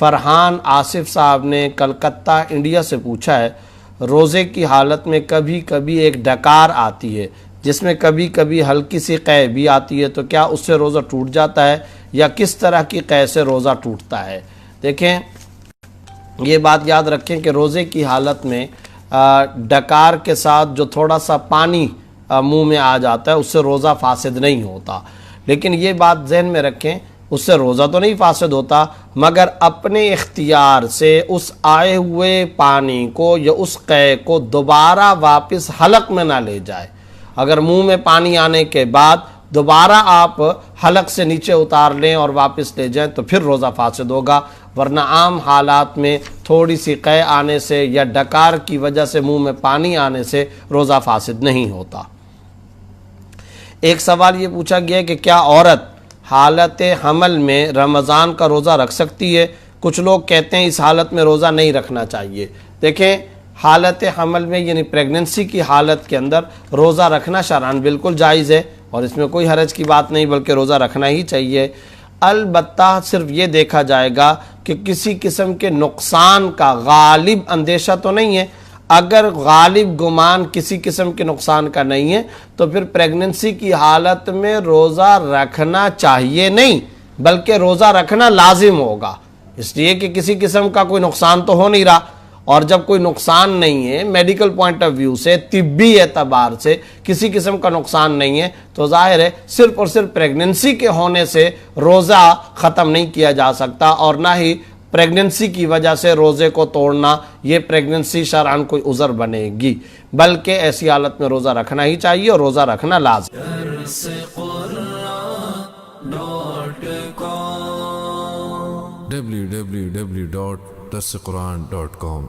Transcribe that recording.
فرحان آصف صاحب نے کلکتہ انڈیا سے پوچھا ہے، روزے کی حالت میں کبھی کبھی ایک ڈکار آتی ہے جس میں کبھی کبھی ہلکی سی قے بھی آتی ہے، تو کیا اس سے روزہ ٹوٹ جاتا ہے یا کس طرح کی قے سے روزہ ٹوٹتا ہے؟ دیکھیں، یہ بات یاد رکھیں کہ روزے کی حالت میں ڈکار کے ساتھ جو تھوڑا سا پانی منہ میں آ جاتا ہے اس سے روزہ فاسد نہیں ہوتا، لیکن یہ بات ذہن میں رکھیں اس سے روزہ تو نہیں فاسد ہوتا، مگر اپنے اختیار سے اس آئے ہوئے پانی کو یا اس قے کو دوبارہ واپس حلق میں نہ لے جائے۔ اگر منہ میں پانی آنے کے بعد دوبارہ آپ حلق سے نیچے اتار لیں اور واپس لے جائیں تو پھر روزہ فاسد ہوگا، ورنہ عام حالات میں تھوڑی سی قے آنے سے یا ڈکار کی وجہ سے منہ میں پانی آنے سے روزہ فاسد نہیں ہوتا۔ ایک سوال یہ پوچھا گیا ہے کہ کیا عورت حالت حمل میں رمضان کا روزہ رکھ سکتی ہے؟ کچھ لوگ کہتے ہیں اس حالت میں روزہ نہیں رکھنا چاہیے۔ دیکھیں، حالت حمل میں یعنی پریگننسی کی حالت کے اندر روزہ رکھنا شرعاً بالکل جائز ہے اور اس میں کوئی حرج کی بات نہیں، بلکہ روزہ رکھنا ہی چاہیے۔ البتہ صرف یہ دیکھا جائے گا کہ کسی قسم کے نقصان کا غالب اندیشہ تو نہیں ہے۔ اگر غالب گمان کسی قسم کے نقصان کا نہیں ہے تو پھر پریگننسی کی حالت میں روزہ رکھنا چاہیے نہیں، بلکہ روزہ رکھنا لازم ہوگا، اس لیے کہ کسی قسم کا کوئی نقصان تو ہو نہیں رہا، اور جب کوئی نقصان نہیں ہے میڈیکل پوائنٹ آف ویو سے، طبی اعتبار سے کسی قسم کا نقصان نہیں ہے، تو ظاہر ہے صرف اور صرف پریگننسی کے ہونے سے روزہ ختم نہیں کیا جا سکتا، اور نہ ہی پریگننسی کی وجہ سے روزے کو توڑنا یہ پریگننسی شرعاً کوئی عذر بنے گی، بلکہ ایسی حالت میں روزہ رکھنا ہی چاہیے اور روزہ رکھنا لازم۔ www.darsequran.com